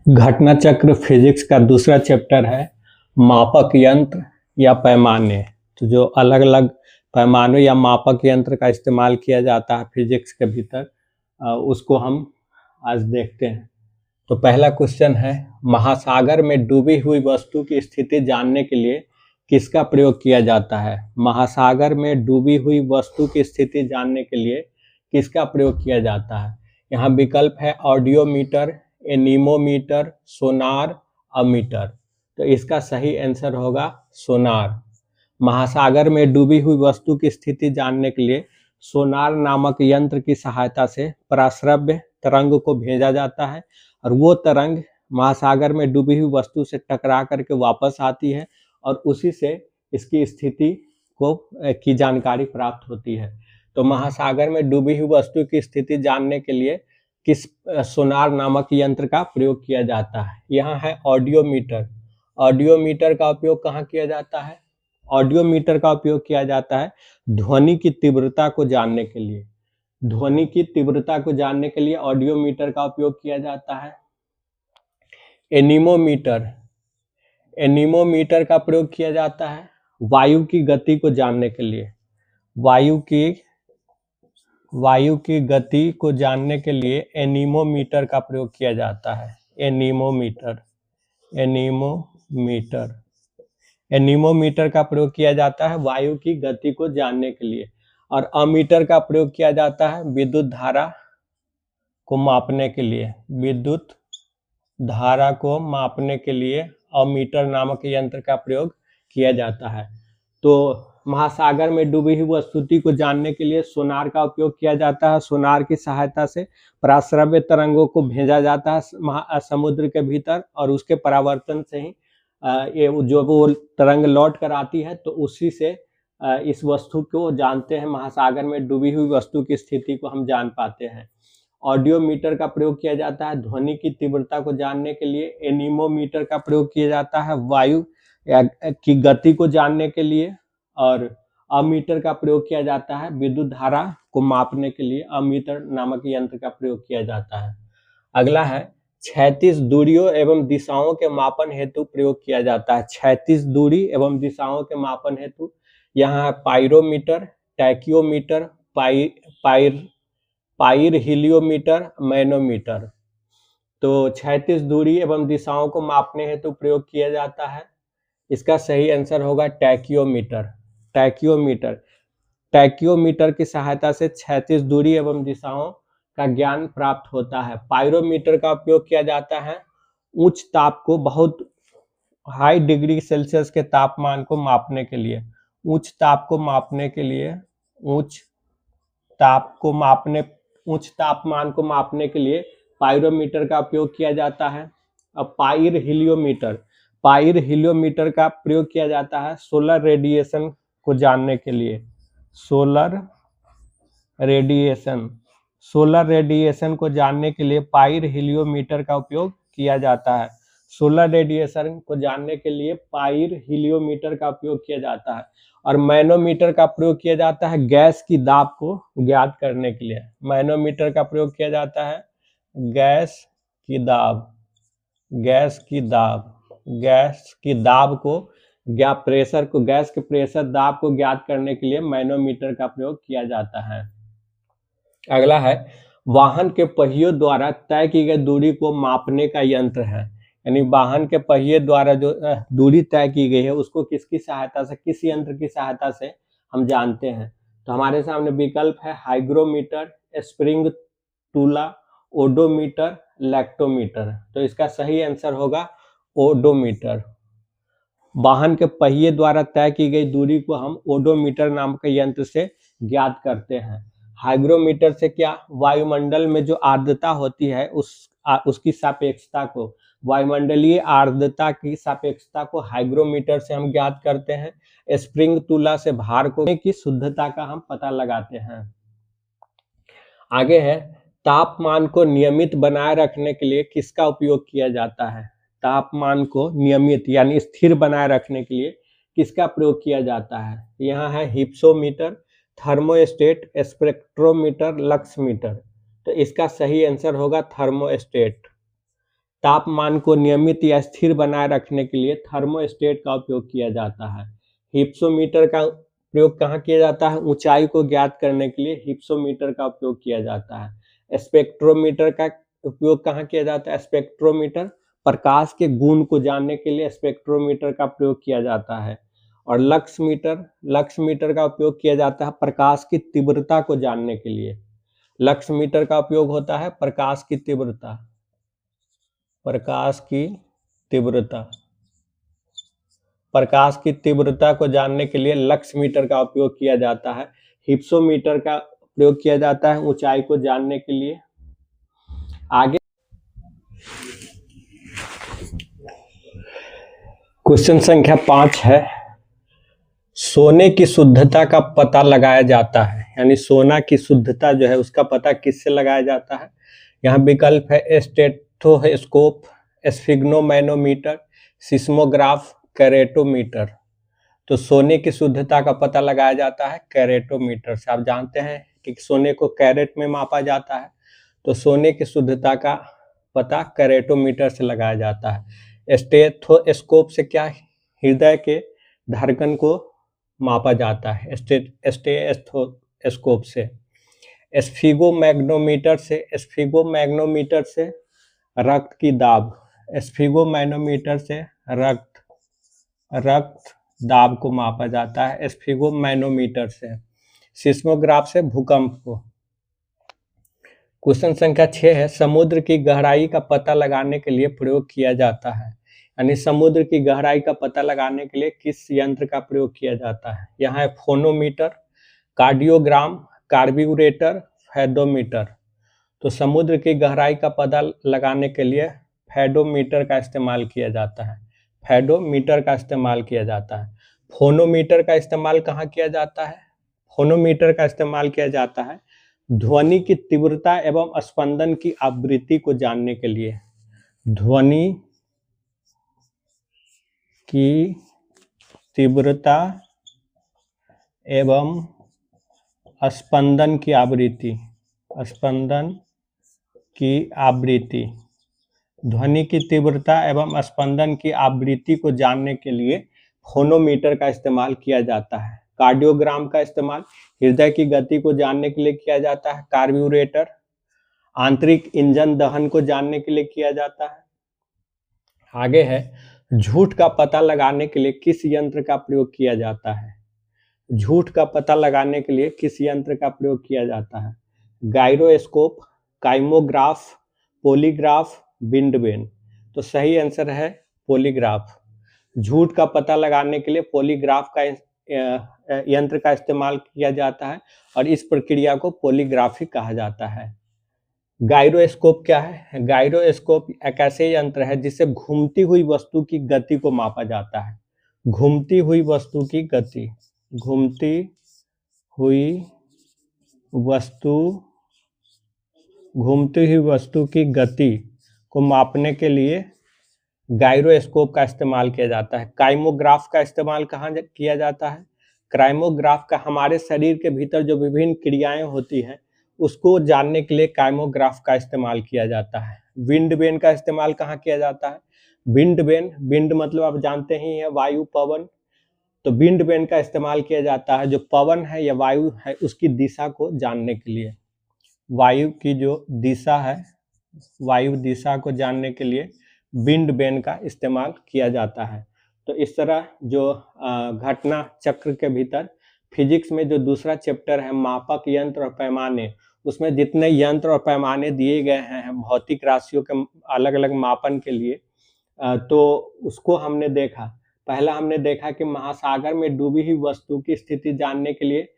घटना चक्र फिजिक्स का दूसरा चैप्टर है मापक यंत्र या पैमाने। तो जो अलग अलग पैमानों या मापक यंत्र का इस्तेमाल किया जाता है फिजिक्स के भीतर, उसको हम आज देखते हैं। तो पहला क्वेश्चन है, महासागर में डूबी हुई वस्तु की स्थिति जानने के लिए किसका प्रयोग किया जाता है। महासागर में डूबी हुई वस्तु की स्थिति जानने के लिए किसका प्रयोग किया जाता है। यहाँ विकल्प है ऑडियोमीटर, एनीमोमीटर, सोनार, अमीटर। तो इसका सही आंसर होगा सोनार। महासागर में डूबी हुई वस्तु की स्थिति जानने के लिए सोनार नामक यंत्र की सहायता से पराश्रव्य तरंग को भेजा जाता है और वो तरंग महासागर में डूबी हुई वस्तु से टकरा करके वापस आती है और उसी से इसकी स्थिति को की जानकारी प्राप्त होती है। तो महासागर में डूबी हुई वस्तु की स्थिति जानने के लिए किस सोनार नामक यंत्र का प्रयोग किया जाता है। यहाँ है ऑडियोमीटर। ऑडियोमीटर का उपयोग कहाँ किया जाता है। ऑडियोमीटर का उपयोग किया जाता है ध्वनि की तीव्रता को जानने के लिए। ध्वनि की तीव्रता को जानने के लिए ऑडियोमीटर का उपयोग किया जाता है। एनीमोमीटर, एनीमोमीटर का प्रयोग किया जाता है वायु की गति को जानने के लिए। वायु की गति को जानने के लिए एनीमोमीटर का प्रयोग किया जाता है। एनीमोमीटर का प्रयोग किया जाता है वायु की गति को जानने के लिए। और अमीटर का प्रयोग किया जाता है विद्युत धारा को मापने के लिए। विद्युत धारा को मापने के लिए अमीटर नामक यंत्र का प्रयोग किया जाता है। तो महासागर में डूबी हुई वस्तु को जानने के लिए सोनार का उपयोग किया जाता है। सोनार की सहायता से पराश्रव्य तरंगों को भेजा जाता है समुद्र के भीतर और उसके परावर्तन से ही ये जो वो तरंग लौट कर आती है, तो उसी से इस वस्तु को जानते हैं। महासागर में डूबी हुई वस्तु की स्थिति को हम जान पाते हैं। ऑडियोमीटर का प्रयोग किया जाता है ध्वनि की तीव्रता को जानने के लिए। एनीमोमीटर का प्रयोग किया जाता है वायु की गति को जानने के लिए। और अमीटर का प्रयोग किया जाता है विद्युत धारा को मापने के लिए। अमीटर नामक यंत्र का प्रयोग किया जाता है। अगला है क्षैतिज दूरियों एवं दिशाओं के मापन हेतु प्रयोग किया जाता है। क्षैतिज दूरी एवं दिशाओं के मापन हेतु यहाँ पायरोमीटर, टैक्योमीटर, पाइरहिलियोमीटर, मैनोमीटर। तो क्षैतिज दूरी एवं दिशाओं को मापने हेतु प्रयोग किया जाता है। इसका सही आंसर होगा टैक्योमीटर। टैक्योमीटर की सहायता से क्षैतिज दूरी एवं दिशाओं का ज्ञान प्राप्त होता है। पायरोमीटर का उपयोग किया जाता है उच्च ताप को, बहुत हाई डिग्री सेल्सियस के तापमान को मापने के लिए। उच्च तापमान को मापने के लिए पायरोमीटर का उपयोग किया जाता है। अब पाइरहिलियोमीटर का प्रयोग किया जाता है सोलर रेडिएशन को जानने के लिए। सोलर रेडिएशन को जानने के लिए पाइरहिलियोमीटर का उपयोग किया जाता है। सोलर रेडिएशन को जानने के लिए पाइरहिलियोमीटर का उपयोग किया जाता है। और मैनोमीटर का प्रयोग किया जाता है गैस की दाब को ज्ञात करने के लिए। मैनोमीटर का प्रयोग किया जाता है गैस की दाब को गैस के प्रेशर दाब को ज्ञात करने के लिए मैनोमीटर का प्रयोग किया जाता है। अगला है वाहन के पहियों द्वारा तय की गई दूरी को मापने का यंत्र है। यानी वाहन के पहिए द्वारा जो दूरी तय की गई है उसको किसकी सहायता से, किस यंत्र की सहायता से हम जानते हैं। तो हमारे सामने विकल्प है हाइग्रोमीटर, स्प्रिंग टूला, ओडोमीटर, लैक्टोमीटर। तो इसका सही आंसर होगा ओडोमीटर। वाहन के पहिए द्वारा तय की गई दूरी को हम ओडोमीटर नाम के यंत्र से ज्ञात करते हैं। हाइग्रोमीटर से क्या, वायुमंडल में जो आर्द्रता होती है उसकी सापेक्षता को, वायुमंडलीय आर्द्रता की सापेक्षता को हाइग्रोमीटर से हम ज्ञात करते हैं। स्प्रिंग तुला से भार को की शुद्धता का हम पता लगाते हैं। आगे है तापमान को नियमित बनाए रखने के लिए किसका उपयोग किया जाता है। तापमान को नियमित यानी स्थिर बनाए रखने के लिए किसका प्रयोग किया जाता है। यहाँ है हिप्सोमीटर, थर्मोस्टेट, स्पेक्ट्रोमीटर, लक्समीटर। तो इसका सही आंसर होगा थर्मोस्टेट। तापमान को नियमित या स्थिर बनाए रखने के लिए थर्मोस्टेट का उपयोग किया जाता है। हिप्सोमीटर का प्रयोग कहाँ किया जाता है? ऊंचाई को ज्ञात करने के लिए हिप्सोमीटर का उपयोग किया जाता है। स्पेक्ट्रोमीटर का उपयोग कहाँ किया जाता है? स्पेक्ट्रोमीटर प्रकाश के गुण को जानने के लिए स्पेक्ट्रोमीटर का प्रयोग किया जाता है। और लक्समीटर का उपयोग किया जाता है प्रकाश की तीव्रता को जानने के लिए। लक्समीटर का उपयोग होता है प्रकाश की तीव्रता प्रकाश की तीव्रता को जानने के लिए लक्समीटर का उपयोग किया जाता है। हिप्सोमीटर का प्रयोग किया जाता है ऊंचाई को जानने के लिए। आगे क्वेश्चन संख्या 5 है, सोने की शुद्धता का पता लगाया जाता है, यानी सोना की शुद्धता जो है उसका पता किससे लगाया जाता है? यहाँ विकल्प है स्टेथोस्कोप, स्फिग्नोमैनोमीटर, सिस्मोग्राफ, कैरेटोमीटर। तो सोने की शुद्धता का पता लगाया जाता है कैरेटोमीटर से। आप जानते हैं कि सोने को कैरेट में मापा जाता है, तो सोने की शुद्धता का पता कैरेटोमीटर से लगाया जाता है। स्टेथोस्कोप से क्या हृदय के धड़कन को मापा जाता है, स्टेथोस्कोप से। स्फिगोमैग्नोमीटर से रक्त की दाब, स्फिगोमैनोमीटर से रक्त दाब को मापा जाता है स्फिगोमैनोमीटर से। सिस्मोग्राफ से भूकंप को। क्वेश्चन संख्या 6 है, समुद्र की गहराई का पता लगाने के लिए प्रयोग किया जाता है, यानी समुद्र की गहराई का पता लगाने के लिए किस यंत्र का प्रयोग किया जाता है? यहाँ है फोनोमीटर, कार्डियोग्राम, कार्ब्यूरेटर, फेडोमीटर। तो समुद्र की गहराई का पता लगाने के लिए फेडोमीटर का इस्तेमाल किया जाता है। फेडोमीटर का इस्तेमाल किया जाता है। फोनोमीटर का इस्तेमाल कहाँ किया जाता है? फोनोमीटर का इस्तेमाल किया जाता है ध्वनि की तीव्रता एवं स्पंदन की आवृत्ति को जानने के लिए। ध्वनि की तीव्रता एवं स्पंदन की आवृत्ति, ध्वनि की तीव्रता एवं स्पंदन की आवृत्ति को जानने के लिए फोनोमीटर का इस्तेमाल किया जाता है। कार्डियोग्राम का इस्तेमाल हृदय की गति को जानने के लिए किया जाता है। कार्ब्यूरेटर आंतरिक इंजन दहन को जानने के लिए किया जाता है। आगे है, झूठ का पता लगाने के लिए किस यंत्र का प्रयोग किया जाता है? झूठ का पता लगाने के लिए किस यंत्र का प्रयोग किया जाता है? Gyroscope, kymograph, polygraph, wind vane. तो सही आंसर है पॉलीग्राफ। झूठ का पता लगाने के लिए पॉलीग्राफ का यंत्र का इस्तेमाल किया जाता है और इस प्रक्रिया को पॉलीग्राफी कहा जाता है। गायरोस्कोप क्या है? गायरोस्कोप एक ऐसे यंत्र है जिससे घूमती हुई वस्तु की गति को मापा जाता है। घूमती हुई वस्तु की गति, घूमती हुई वस्तु की गति को मापने के लिए गायरोस्कोप का इस्तेमाल किया जाता है। काइमोग्राफ का इस्तेमाल कहाँ किया जाता है? काइमोग्राफ का हमारे शरीर के भीतर जो विभिन्न क्रियाएं होती हैं उसको जानने के लिए काइमोग्राफ का इस्तेमाल किया जाता है। विंडवेन का इस्तेमाल कहाँ किया जाता है? विंड मतलब आप जानते ही हैं वायु, पवन। तो विंडवेन का इस्तेमाल किया जाता है जो पवन है या वायु है उसकी दिशा को जानने के लिए। वायु की जो दिशा है, वायु दिशा को जानने के लिए विंडवेन का इस्तेमाल किया जाता है। तो इस तरह जो घटना चक्र के भीतर फिजिक्स में जो दूसरा चैप्टर है मापक यंत्र और पैमाने, उसमें जितने यंत्र और पैमाने दिए गए हैं भौतिक राशियों के अलग अलग मापन के लिए, तो उसको हमने देखा। पहला हमने देखा कि महासागर में डूबी हुई वस्तु की स्थिति जानने के लिए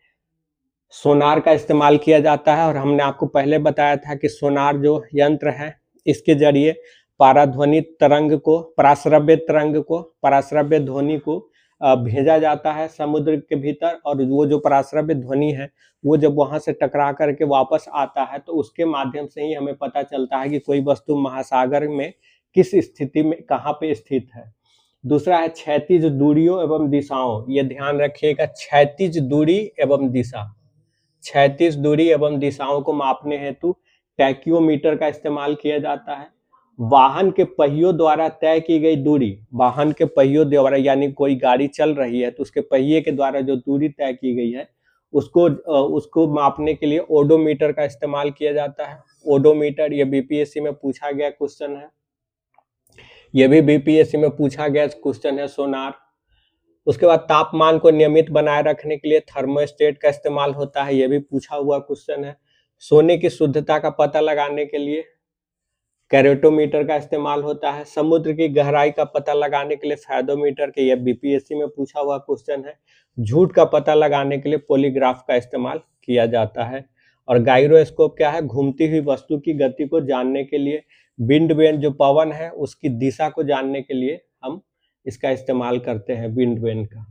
सोनार का इस्तेमाल किया जाता है और हमने आपको पहले बताया था कि सोनार जो यंत्र है इसके जरिए पराध्वनि तरंग को, पराश्रव्य ध्वनि को भेजा जाता है समुद्र के भीतर, और वो जो पराश्रव्य ध्वनि है वो जब वहां से टकरा करके वापस आता है तो उसके माध्यम से ही हमें पता चलता है कि कोई वस्तु महासागर में किस स्थिति में कहाँ पे स्थित है। दूसरा है क्षैतिज दूरियों एवं दिशाओं। ये ध्यान रखिएगा, क्षैतिज दूरी एवं दिशा। क्षैतिज दूरी एवं दिशाओं को मापने हेतु टैक्योमीटर का इस्तेमाल किया जाता है। वाहन के पहियों द्वारा तय की गई दूरी, वाहन के पहियों द्वारा यानी कोई गाड़ी चल रही है तो उसके पहिए के द्वारा जो दूरी तय की गई है उसको मापने के लिए ओडोमीटर का इस्तेमाल किया जाता है। ओडोमीटर, ये बीपीएससी में पूछा गया क्वेश्चन है, ये भी बीपीएससी में पूछा गया क्वेश्चन है। सोनार, उसके बाद तापमान को नियमित बनाए रखने के लिए थर्मोस्टेट का इस्तेमाल होता है, ये भी पूछा हुआ क्वेश्चन है। सोने की शुद्धता का पता लगाने के लिए कैरेटोमीटर का इस्तेमाल होता है। समुद्र की गहराई का पता लगाने के लिए फेदोमीटर के, यह बीपीएससी में पूछा हुआ क्वेश्चन है। झूठ का पता लगाने के लिए पॉलीग्राफ का इस्तेमाल किया जाता है। और गायरोस्कोप क्या है? घूमती हुई वस्तु की गति को जानने के लिए, विंड वेन जो पवन है उसकी दिशा को जानने के लिए हम इसका इस्तेमाल करते हैं, विंड वेन का।